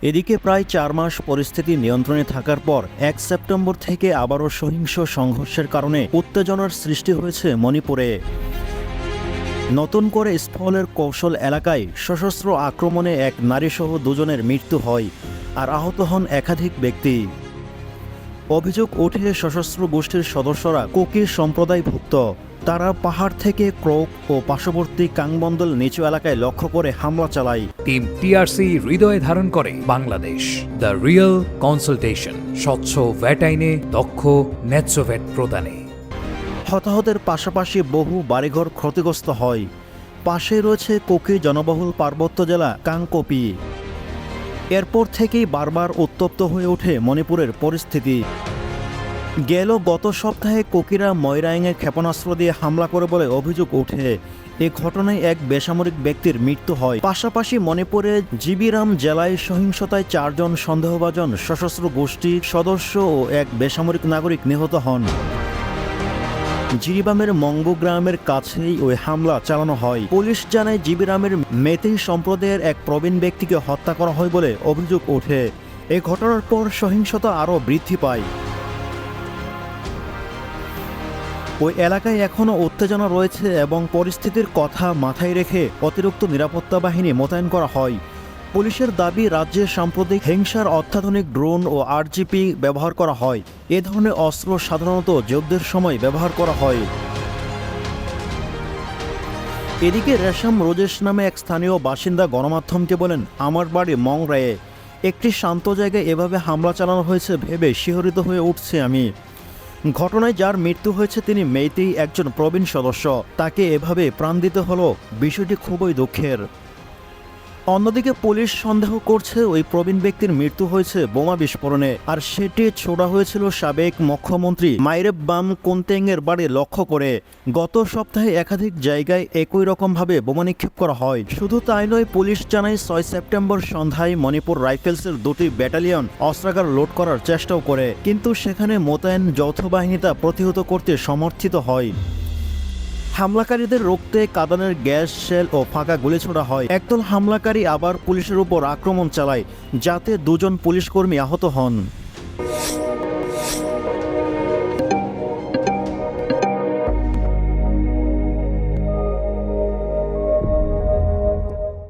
এদিকে প্রায় 4 মাস পরিস্থিতি নিয়ন্ত্রণে থাকার পর 1 সেপ্টেম্বর থেকে আবারও সহিংস সংঘর্ষের কারণে উত্তেজনার সৃষ্টি হয়েছে মণিপুরে। নতুন করে স্ফলের কৌশল এলাকায় সশস্ত্র আক্রমণে এক নারীসহ দুজনের মৃত্যু হয় আর আহত হন একাধিক ব্যক্তি। অভিযোগ ওঠে সশস্ত্র গোষ্ঠীর সদস্যরা কুকি সম্প্রদায়ভুক্ত। তারা পাহাড় থেকে ক্রোক ও পার্শ্ববর্তী কাংবন্দল নিচু এলাকায় লক্ষ্য করে হামলা চালায়। টিম টিআরসি হৃদয়ে ধারণ করে বাংলাদেশ, দ্য রিয়েল কনসালটেশন, স্বচ্ছ ভ্যাট আইনে দক্ষ ন্যায্য ভ্যাট প্রদানে। হতাহতের পাশাপাশি বহু বাড়িঘর ক্ষতিগ্রস্ত হয়। পাশে রয়েছে কুকি জনবহুল পার্বত্য জেলা কাংকপি। এরপর থেকেই বারবার উত্তপ্ত হয়ে ওঠে মণিপুরের পরিস্থিতি। গত সপ্তাহে কুকিরা ময়রাংয়ে ক্ষেপণাস্ত্র দিয়ে হামলা করে বলে অভিযোগ ওঠে। এ ঘটনায় এক বেসামরিক ব্যক্তির মৃত্যু হয়। পাশাপাশি মণিপুরে জিবিরাম জেলায় সহিংসতায় 4 জন সন্দেহভাজন সশস্ত্র গোষ্ঠীর সদস্য ও এক বেসামরিক নাগরিক নিহত হন। জিরিবামের মঙ্গু গ্রামের কাছেই ওই হামলা চালানো হয়। পুলিশ জানায় জিবিরামের মেতেই সম্প্রদায়ের এক প্রবীণ ব্যক্তিকে হত্যা করা হয় বলে অভিযোগ ওঠে। এই ঘটনার পর সহিংসতা আরও বৃদ্ধি পায়। ওই এলাকায় এখনও উত্তেজনা রয়েছে এবং পরিস্থিতির কথা মাথায় রেখে অতিরিক্ত নিরাপত্তা বাহিনী মোতায়েন করা হয়। পুলিশের দাবি, রাজ্যে সাম্প্রতিক হিংসার অত্যাধুনিক ড্রোন ও আরজিপি ব্যবহার করা হয়। এ ধরনের অস্ত্র সাধারণত যুদ্ধের সময় ব্যবহার করা হয়। এদিকে রেশম রোজেশ নামে এক স্থানীয় বাসিন্দা গণমাধ্যমকে বলেন, আমার বাড়ি মংরায়ে। একটি শান্ত জায়গায় এভাবে হামলা চালানো হয়েছে ভেবে শিহরিত হয়ে উঠছে আমি। ঘটনায় যার মৃত্যু হয়েছে তিনি মেইতেই একজন প্রবীণ সদস্য। তাকে এভাবে প্রাণ দিতে হলো, বিষয়টি খুবই দুঃখের। অন্যদিকে পুলিশ সন্দেহ করছে ওই প্রবীণ ব্যক্তির মৃত্যু হয়েছে বোমা বিস্ফোরণে, আর সেটি ছোড়া হয়েছিল সাবেক মুখ্যমন্ত্রী মাইরেব্বাম কুন্তেংয়ের বাড়ি লক্ষ্য করে। গত সপ্তাহে একাধিক জায়গায় একই রকমভাবে বোমা নিক্ষেপ করা হয়। শুধু তাই নয়, পুলিশ জানায় 6 সেপ্টেম্বর সন্ধ্যায় মণিপুর রাইফেলসের 2টি ব্যাটালিয়ন অস্ত্রাগার লোড করার চেষ্টাও করে, কিন্তু সেখানে মোতায়েন যৌথ বাহিনী তা প্রতিহত করতে সমর্থিত হয়। হামলাকারীদের রুখতে কাঁদানের গ্যাস শেল ও ফাঁকা গুলি ছোড়া হয়। একদল হামলাকারী আবার পুলিশের উপর আক্রমণ চালায়, যাতে 2 জন পুলিশকর্মী আহত হন।